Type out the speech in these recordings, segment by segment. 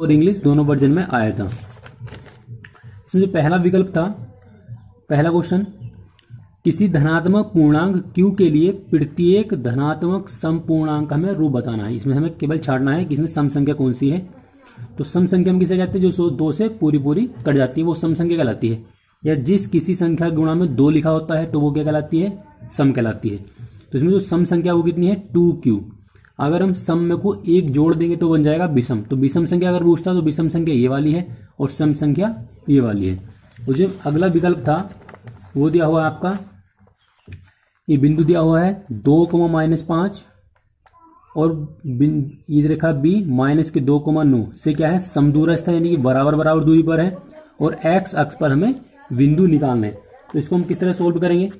और इंग्लिश दोनों वर्जन में आया था। इसमें जो पहला विकल्प था, पहला क्वेश्चन, किसी धनात्मक पूर्णांक q के लिए प्रत्येक धनात्मक समपूर्णांक हमें रूप बताना है। इसमें हमें केवल छाड़ना है कि इसमें सम संख्या कौन सी है। तो सम संख्या हम किसे कहते हैं, जो 2 से पूरी पूरी कट जाती है वो सम संख्या कहलाती है। या जिस किसी संख्या गुणा में 2 लिखा होता है तो वो क्या कहलाती है, सम कहलाती है। तो इसमें जो सम संख्या वो कितनी है, 2q। अगर हम सम में को 1 जोड़ देंगे तो बन जाएगा विषम। तो विषम संख्या अगर पूछता तो विषम संख्या ये वाली है और सम संख्या ये वाली है। तो जो अगला विकल्प था वो दिया हुआ है आपका, ये बिंदु दिया हुआ है 2,-5 और ये रेखा बी -2,9 से क्या है, समदूरस्थ है, यानी कि बराबर बराबर दूरी पर है और एक्स अक्ष पर हमें बिंदु निकालना है। तो इसको हम किस तरह सोल्व करेंगे,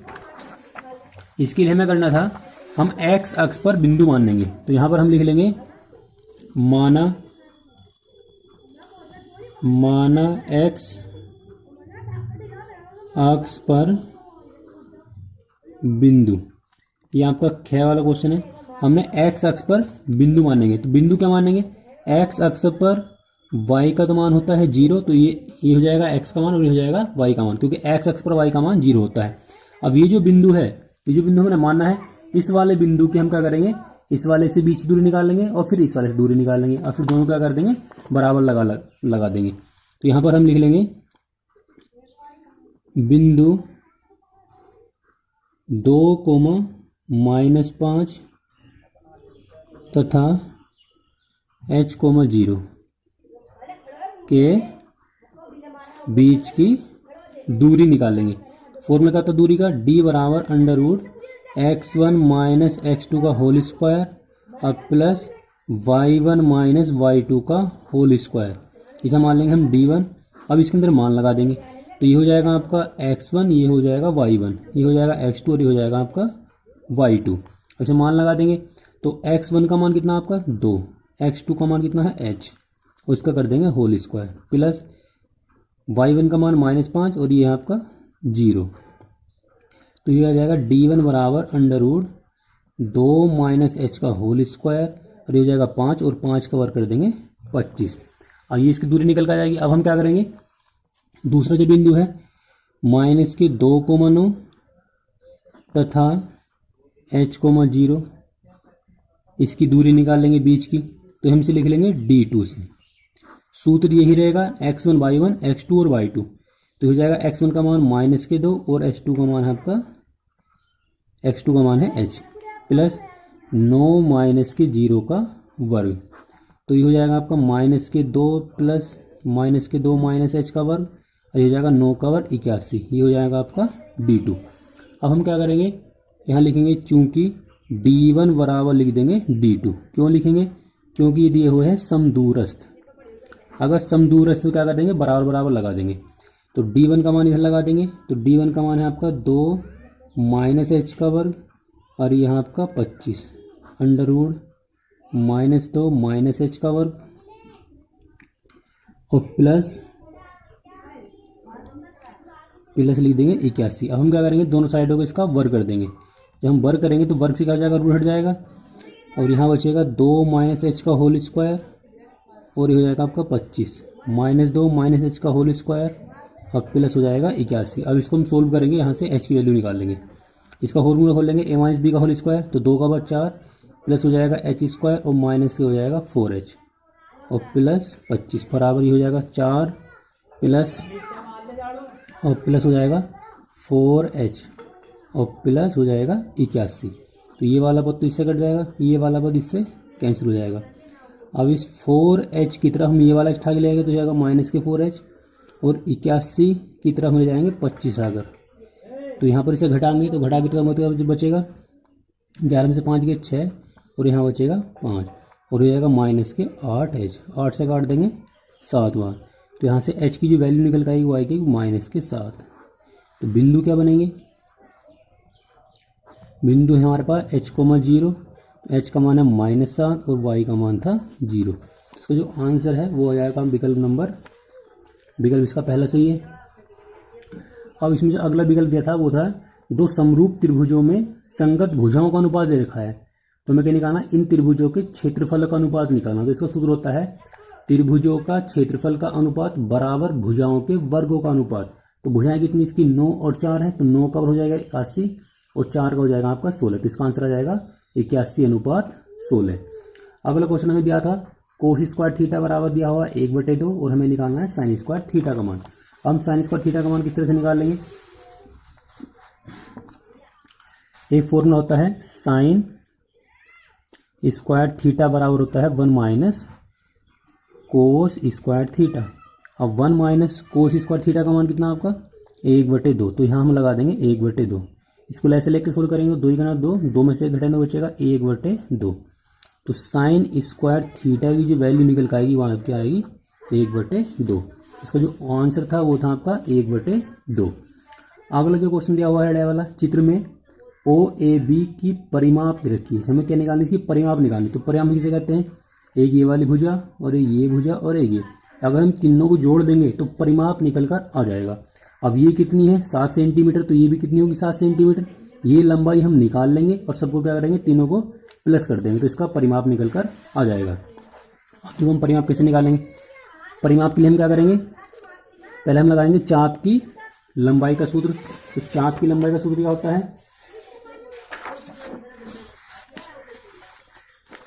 इसके लिए हमें करना था, हम एक्स अक्ष पर बिंदु मान लेंगे। तो यहां पर हम लिख लेंगे माना एक्स अक्ष पर बिंदु। ये आपका ख वाला क्वेश्चन है। हमने एक्स अक्ष पर बिंदु मानेंगे। तो बिंदु क्या मानेंगे, एक्स अक्ष पर y का तो मान होता है 0, तो ये हो जाएगा x का मान और ये हो जाएगा y का मान, क्योंकि x अक्ष पर y का मान 0 होता है। अब ये जो बिंदु है, ये जो बिंदु हमें मानना है, इस वाले बिंदु के हम क्या करेंगे, इस वाले से बीच दूरी निकाल लेंगे और फिर इस वाले से दूरी निकाल लेंगे और फिर दोनों क्या कर देंगे, बराबर लगा देंगे। तो यहां पर हम लिख लेंगे बिंदु 2,-5 तथा h,0 के बीच की दूरी निकालेंगे। फॉर्मूला क्या था दूरी का, d बराबर √x1 - x2 का होल स्क्वायर और प्लस y1 - y2 का होल स्क्वायर। इसे मान लेंगे हम d1। अब इसके अंदर मान लगा देंगे। तो ये हो जाएगा आपका x1, ये हो जाएगा y1, ये हो जाएगा x2 और ये हो जाएगा आपका y2। ऐसे मान लगा देंगे। तो x1 का मान कितना आपका 2, x2 का मान कितना है h, और इसका कर देंगे होल स्क्वायर, प्लस y1 का मान -5 और ये आपका 0। तो ये आ जाएगा d1 बराबर √2 - h का होल स्क्वायर और ये हो जाएगा 5 और 5 का वर्ग कर देंगे 25। और ये इसकी दूरी निकल कर जाएगी। अब हम क्या करेंगे, दूसरा जो बिंदु है -2,9 तथा h,0, इसकी दूरी निकाल लेंगे बीच की। तो हम इसे लिख लेंगे d2 से। सूत्र यही रहेगा x1 y1 x2 और y2। तो हो जाएगा x1 का मान -2 और h2 का मान है आपका, x2 का मान है h, प्लस 9 - 0 का वर्ग। तो ये हो जाएगा आपका -2 प्लस -2 - h का वर्ग और ये हो जाएगा 9 का वर्ग 81। ये हो जाएगा आपका d2। अब हम क्या करेंगे, यहाँ लिखेंगे चूंकि d1 बराबर लिख देंगे d2। क्यों लिखेंगे, क्योंकि ये दिए हुए हैं समदूरस्थ। अगर समदूरस्थ तो क्या कर देंगे, बराबर बराबर लगा देंगे। तो d1 का मान इधर लगा देंगे। तो d1 का मान है आपका 2 - h का वर्ग और यहाँ आपका 25 √-2 - h का वर्ग और प्लस लिख देंगे 81। अब हम क्या करेंगे, दोनों साइडों को इसका वर्ग कर देंगे। जब हम वर्ग करेंगे तो वर्ग से क्या हो जाएगा, रूट हट जाएगा और यहाँ बचेगा 2 - h का होल स्क्वायर और ये हो जाएगा आपका 25 -2 - h का होल स्क्वायर और प्लस हो जाएगा 81। अब इसको हम सोल्व करेंगे, यहाँ से h की वैल्यू निकाल लेंगे। इसका फॉर्मूला खोल लेंगे, a - b का होल स्क्वायर, तो 2 का वर्ग 4 प्लस हो जाएगा h स्क्वायर और माइनस से हो जाएगा 4h और प्लस 25 बराबर ही हो जाएगा 4 प्लस और प्लस हो जाएगा 4h और प्लस हो जाएगा 81। तो ये वाला पद तो इससे कट जाएगा, ये वाला पद इससे कैंसिल हो जाएगा। अब इस 4h की तरफ हम ये वाला उठा के ले जाएंगे तो जाएगा -4h और 81 की तरफ ले जाएंगे 25 आकर। तो यहाँ पर इसे घटाएंगे तो घटा के तो मतलब बचेगा 11 में से 5 गए 6 और यहाँ बचेगा 5 और हो जाएगा -8h। 8 से काट देंगे 7 बार। तो यहाँ से h की जो वैल्यू निकल के आएगी वो आएगी -7। तो बिंदु क्या बनेंगे, बिंदु है हमारे पास h,0, h का मान है -7 और y का मान था 0। इसका जो आंसर है वो आ जाएगा विकल्प इसका पहला सही है। अब इसमें जो अगला विकल्प दिया था वो था दो समरूप त्रिभुजों में संगत भुजाओं का अनुपात दे रखा है, तो हमें क्या निकालना, इन त्रिभुजों के क्षेत्रफल का अनुपात निकालना। तो इसका सूत्र होता है त्रिभुजों का क्षेत्रफल का अनुपात बराबर भुजाओं के वर्गों का अनुपात। तो भुजाएं कितनी इसकी 9 और 4 है, तो 9 का हो जाएगा 81 और 4 का हो जाएगा आपका 16। तो इसका आंसर आ जाएगा 81:16। अगला क्वेश्चन हमें दिया था कोस स्क्वायर थीटा बराबर दिया हुआ 1/2 और हमें निकालना है साइन स्क्वायर थीटा का मान। हम साइन स्क्वायर थीटा का मान किस तरह से निकाल लेंगे? एक फॉर्मूला होता है साइन स्क्वायर थीटा बराबर होता है 1 - कोस स्क्वायर थीटा। अब 1 - कोस स्क्वायर थीटा का मान कितना आपका 1/2। तो यहाँ हम लगा देंगे 1/2। इसको ऐसे लेकर सोल्व करेंगे तो 2 गुना 2, 2 में से 1 घटाएंगे बचेगा 1/2। तो साइन स्क्वायर थीटा की जो वैल्यू निकल के आएगी वहाँ क्या आएगी 1/2। इसका जो आंसर था वो था आपका 1/2। अगला जो क्वेश्चन दिया हुआ है वाला चित्र में ओ ए बी की परिमाप दे रखी है, हमें क्या निकालनी इसकी परिमाप निकालनी। तो परिमाप किसे कहते हैं? एक ये वाली भुजा और एक ये भुजा और एक ये। अगर हम तीनों को जोड़ देंगे तो परिमाप निकल कर आ जाएगा। अब ये कितनी है 7 सेंटीमीटर, तो ये भी कितनी होगी 7 सेंटीमीटर। ये लंबाई हम निकाल लेंगे और सबको क्या करेंगे तीनों को प्लस कर देंगे तो इसका परिमाप निकल कर आ जाएगा। अब तो हम परिमाप कैसे निकालेंगे? परिमाप के लिए हम क्या करेंगे? पहले हम लगाएंगे चाप की लंबाई का सूत्र। तो चाप की लंबाई का सूत्र क्या होता है?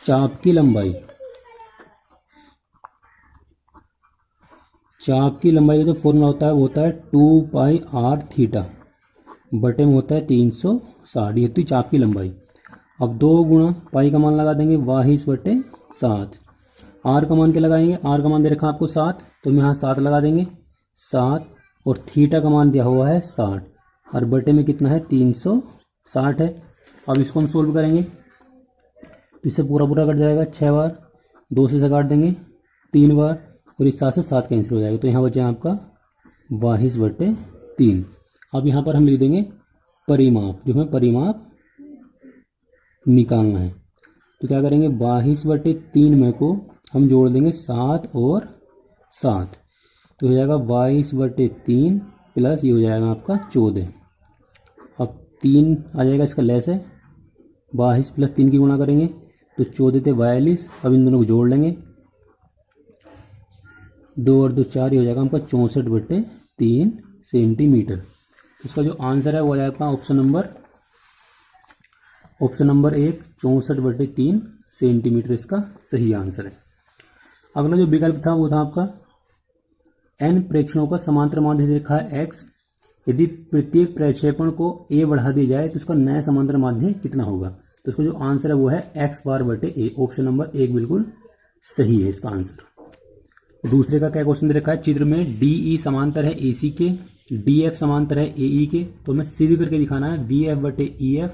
चाप की लंबाई का जो फॉर्मूला होता है वो होता है 2πr थीटा बटे में होता है 360। ये होती है चाप की लंबाई। अब 2 गुणा पाई का मान लगा देंगे 22/7। आर का मान क्या लगाएंगे? आर का मान दे रखा है आपको 7, तो हम यहाँ 7 लगा देंगे 7। और थीटा का मान दिया हुआ है 60 और बटे में कितना है 360 है। अब इसको हम सोल्व करेंगे तो इससे पूरा कट जाएगा 6 बार, 2 से काट देंगे 3 बार और इस 7 से 7 कैंसिल हो जाएगा। तो यहाँ बचा आपका 22/3। अब यहाँ पर हम लिख देंगे परिमाप, जो हमें परिमाप निकालना है। तो क्या करेंगे 22/3 में को हम जोड़ देंगे 7 और 7, तो हो जाएगा 22/3 प्लस ये हो जाएगा आपका 14। अब 3 आ जाएगा इसका लेस है, 22 प्लस 3 की गुणा करेंगे तो 14 थे 42। अब इन दोनों को जोड़ लेंगे 2 और 2 4, ये हो जाएगा आपका 64/3 सेंटीमीटर। इसका जो आंसर है वो आ जाएगा ऑप्शन नंबर 1 64/3 सेंटीमीटर इसका सही आंसर है। अगला जो विकल्प था वो था आपका n प्रेक्षणों का समांतर माध्य दे रखा है x। यदि प्रत्येक प्रक्षेपण को a बढ़ा दिया जाए तो उसका नया समांतर माध्य कितना होगा? तो इसका जो आंसर है वो है x⁻/a। ऑप्शन नंबर 1 बिल्कुल सही है इसका आंसर। दूसरे का क्या क्वेश्चन दे रखा है? चित्र में DE समांतर है AC के, DF समांतर है AE के। तो हमें सिद्ध करके दिखाना है VF/EF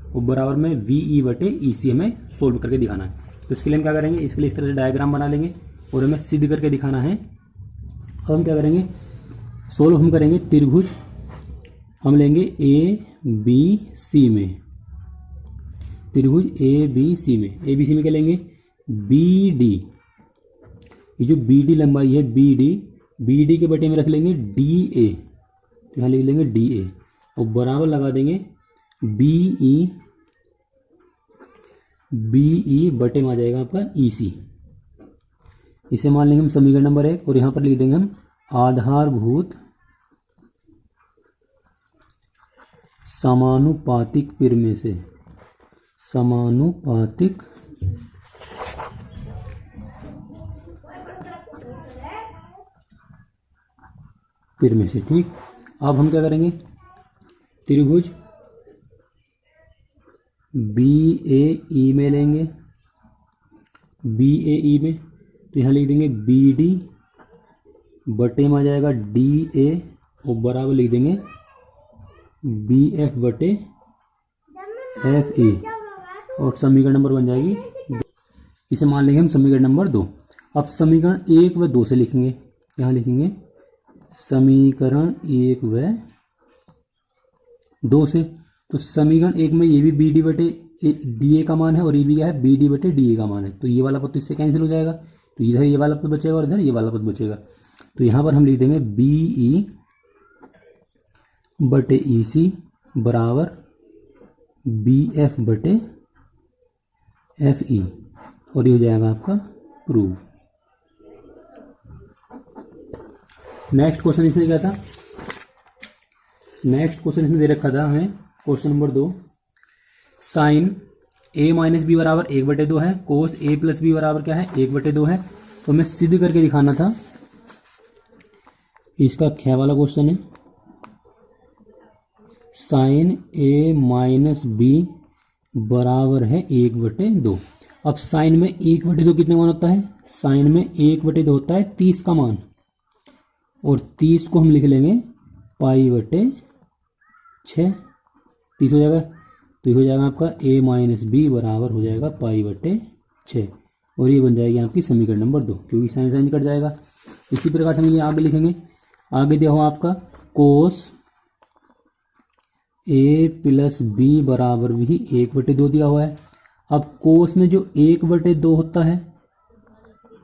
और बराबर में VE/EC हमें सोल्व करके दिखाना है। तो इसके लिए हम क्या करेंगे? इसके लिए इस तरह से डायग्राम बना लेंगे और हमें सिद्ध करके दिखाना है। अब हम क्या करेंगे? सोल्व हम करेंगे त्रिभुज, हम लेंगे ABC में, त्रिभुज ABC में क्या लेंगे? BD, ये जो BD लंबाई है BD के बटे में रख लेंगे DA, तो यहाँ लिख लेंगे DA और बराबर लगा देंगे BE बटे में आ जाएगा आपका EC। इसे मान लेंगे हम समीकरण नंबर 1 और यहाँ पर लिख देंगे हम आधारभूत समानुपातिक पिर में से, समानुपातिक पिर में से। ठीक, अब हम क्या करेंगे? त्रिभुज BAE में लेंगे, BAE में तो यहाँ लिख देंगे BD बटे में आ जाएगा DA और बराबर लिख देंगे BF/FE और समीकरण नंबर बन जाएगी। इसे मान लेंगे हम समीकरण नंबर 2। अब समीकरण 1 व 2 से लिखेंगे, यहाँ लिखेंगे समीकरण 1 व 2 से। तो समीकरण 1 में ये भी BD/DA का मान है और ये भी क्या है BD/DA का मान है। तो ये वाला पद तो इससे कैंसिल हो जाएगा, तो इधर ये वाला पद बचेगा और इधर ये वाला पद बचेगा। तो यहाँ पर हम लिख देंगे BE/EC बराबर BF/FE और ये हो जाएगा आपका प्रूफ। नेक्स्ट क्वेश्चन इसमें क्या था, नेक्स्ट क्वेश्चन इसमें दे रखा था हमें question number 2, sine a minus B बराबर 1/2 है, कोस a प्लस बी बराबर क्या है 1/2 है। तो हमें सिद्ध करके दिखाना था, इसका ख्या वाला क्वेश्चन है, साइन a माइनस बी बराबर है 1/2। अब साइन में 1/2 कितने मान होता है, साइन में 1/2 होता है 30 का मान, और 30 को हम लिख लेंगे π/6, 30 हो जाएगा, तो ये हो जाएगा आपका a माइनस बी बराबर हो जाएगा π/6, और ये बन जाएगी आपकी समीकरण नंबर 2, क्योंकि साइन साइन कट जाएगा। इसी प्रकार से हम ये आगे लिखेंगे, आगे दिया हुआ आपका कोस a प्लस बी बराबर भी 1/2 दिया हुआ है। अब कोस में जो 1/2 होता है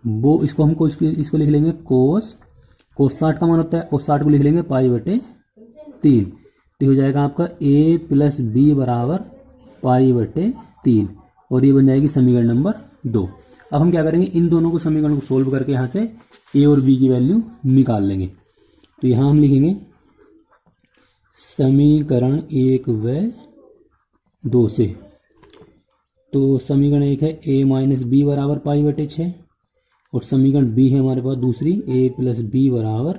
वो इसको हमको इसको लिख लेंगे कोस 60 का मान होता है, और 60 को लिख लेंगे π/3, तो हो जाएगा आपका a प्लस बी बराबर π/3, और ये बन जाएगी समीकरण नंबर 2। अब हम क्या करेंगे, इन दोनों को समीकरण को सोल्व करके यहाँ से a और b की वैल्यू निकाल लेंगे। तो यहाँ हम लिखेंगे समीकरण 1 व 2 से, तो समीकरण 1 है a माइनस बी बराबर π/6, और समीकरण b है हमारे पास दूसरी a प्लस बी बराबर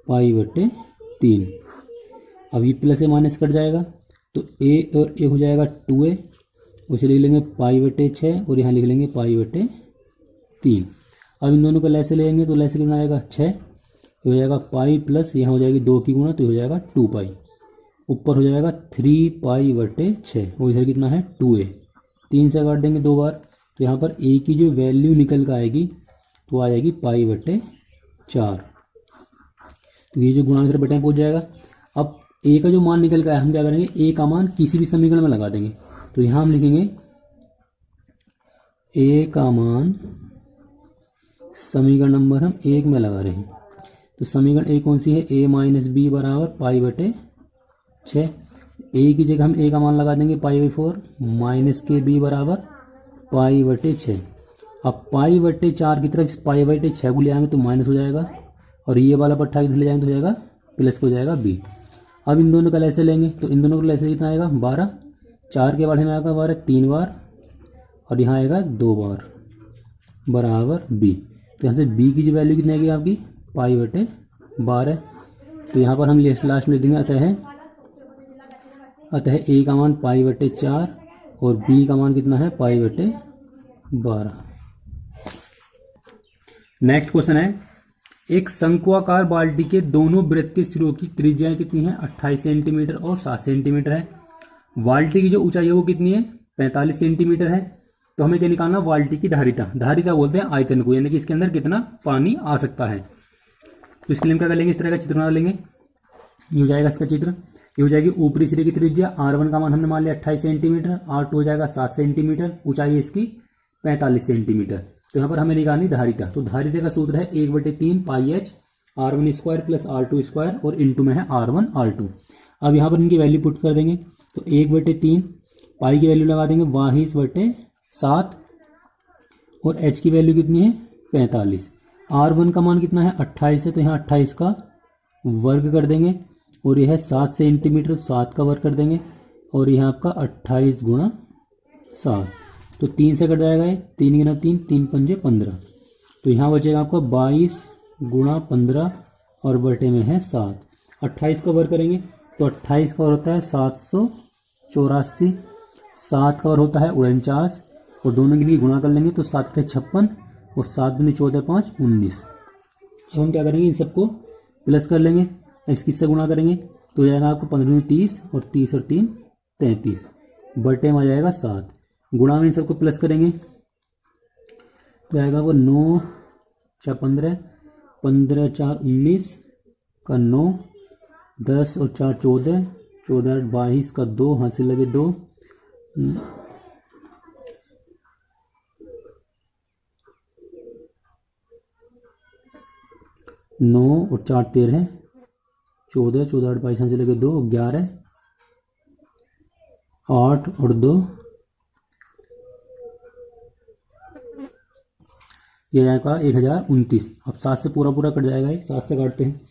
π/3। अब ये प्लस ए माइनस कट जाएगा, तो a और a हो जाएगा 2a, उसे लिख लेंगे π/6, और यहाँ लिख लेंगे π/3। अब इन दोनों को लैसे लेंगे तो लैसे कितना आएगा 6, तो हो जाएगा पाई प्लस यहाँ हो जाएगी 2 की गुणा, तो हो जाएगा 2π, ऊपर हो जाएगा 3π/6, और इधर कितना है 2a, 3 से काट देंगे 2 बार, तो यहाँ पर a की जो वैल्यू निकल कर आएगी तो आ जाएगी π/4, तो ये जो गुणा इधर बटे पहुंच जाएगा। अब a का जो मान निकल कर आया, हम क्या करेंगे, a का मान किसी भी समीकरण में लगा देंगे। तो यहाँ हम लिखेंगे a का मान, समीकरण नंबर हम 1 में लगा रहे हैं, तो समीकरण a कौन सी है, a माइनस बी बराबर π/6, a की जगह हम a का मान लगा देंगे π/4 माइनस के b बराबर π/6। अब π/4 की तरफ π/6 को ले आएंगे तो माइनस हो जाएगा, और ये वाला पट्टा इधर ले जाएंगे तो हो जाएगा प्लस हो जाएगा b। अब इन दोनों का लैसे लेंगे, तो इन दोनों का लैसे कितना आएगा 12, 4 के बाद हमें आएगा 12 3 बार, और यहाँ आएगा 2 बार बराबर b। तो यहाँ से b की जो वैल्यू कितनी आएगी आपकी π/12, तो यहाँ पर हम लास्ट में लिख देंगे अतः a का मान π/4 और b का मान कितना है π/12। नेक्स्ट क्वेश्चन है, एक शंकुआकार बाल्टी के दोनों वृत्त के सिरों की त्रिज्याएं कितनी है, 28 सेंटीमीटर और 7 सेंटीमीटर है। बाल्टी की जो ऊंचाई है वो कितनी है, 45 सेंटीमीटर है। तो हमें क्या निकालना, बाल्टी की धारिता, धारिता बोलते हैं आयतन को, यानी कि इसके अंदर कितना पानी आ सकता है। तो इसके लिए हम क्या कर लेंगे, इस तरह का चित्र बना लेंगे। ये हो जाएगा इसका चित्र, ये हो जाएगी ऊपरी सिरे की त्रिज्या, r1 का मान हमने मान लिया 28 सेंटीमीटर, r2 हो जाएगा 7 सेंटीमीटर, ऊंचाई इसकी 45 सेंटीमीटर। तो यहाँ पर हमें निकालनी धारिता, तो धारिता का सूत्र है 1/3 πh r1 square plus r2 square, और इंटू में है r1 r2। अब यहाँ पर इनकी वैल्यू पुट कर देंगे, तो 1/3 पाई की वैल्यू लगा देंगे 22/7, और h की वैल्यू कितनी है 45, r1 का मान कितना है 28 है, तो यहाँ 28 का वर्ग कर देंगे, और यह है 7 सेंटीमीटर, 7 का वर्ग कर देंगे, और यह आपका 28 गुणा 7, तो 3 से कट जाएगा, 3 गुना 3, 3 पंजे 15, तो यहाँ बचेगा आपका 22 गुणा 15 और बटे में है 7। 28 का वर्ग करेंगे तो 28 का वर्ग होता है 784, 7 का वर्ग होता है 49, और दोनों के लिए गुणा कर लेंगे तो 7 के 56 और 7 दूनी 14 5 19। अब हम क्या करेंगे, इन सबको प्लस कर लेंगे, इसकी से गुणा करेंगे तो हो जाएगा आपको 15 30, और 30 और 3 33, बटे में आ जाएगा 7, गुणा में इन सबको प्लस करेंगे तो आएगा वो 9 4 15, 15 4 19 का 9, 10 और 4 14, 14 22 का 2, हाथ से लगे 2, 9 और 4 13, 14, 14 8 22 से लगे 2, 11, 8 और 2 ये जाएगा 1029। अब 7 से पूरा पूरा कट जाएगा, 7 से काटते हैं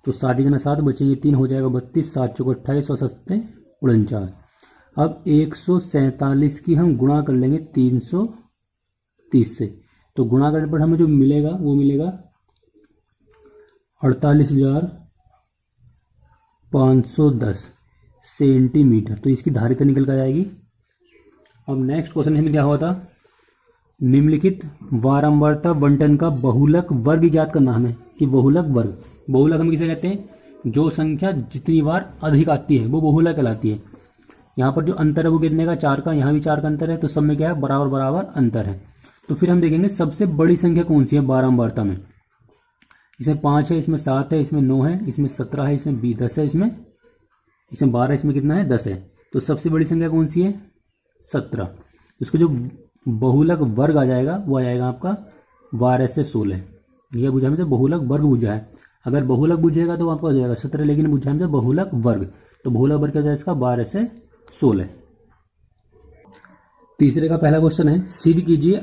तो 7 × 7 बचेंगे 3, हो जाएगा 32, 7 × 28 और 7 49। अब 147 की हम गुणा कर लेंगे 330 से, तो गुणा करने पर हमें जो मिलेगा वो मिलेगा 48,510 सेंटीमीटर। तो इसकी धारिता निकल कर जाएगी। अब नेक्स्ट क्वेश्चन में क्या हुआ था, निम्नलिखित वारंवारता बंटन का बहुलक वर्ग ज्ञात करना हमें, कि बहुलक वर्ग, बहुलक हम किसे कहते हैं, जो संख्या जितनी बार अधिक आती है वो बहुलक कहलाती है। यहाँ पर जो अंतर है वो कितने का, 4 का, यहाँ भी 4 का अंतर है, तो सब में क्या है, बराबर बराबर अंतर है। तो फिर हम देखेंगे सबसे बड़ी संख्या कौन सी है वारंवारता में। इसमें 5 है, इसमें 7 है, इसमें 9 है, इसमें 17 है, इसमें 10 है, इसमें 12, इसमें कितना है, 10 है। तो सबसे बड़ी संख्या कौन सी है, 17। उसको जो बहुलक वर्ग आ जाएगा वो आ जाएगा आपका 12 से 16। यह बुझा हमसे बहुलक वर्ग बुझा है। अगर बहुलक बुझेगा तो आपका हो जाएगा 17, लेकिन बुझा हमसे बहुलक वर्ग, तो बहुलक वर्ग क्या हो जाएगा इसका 12 से 16। तीसरे का पहला क्वेश्चन है, सिद्ध कीजिए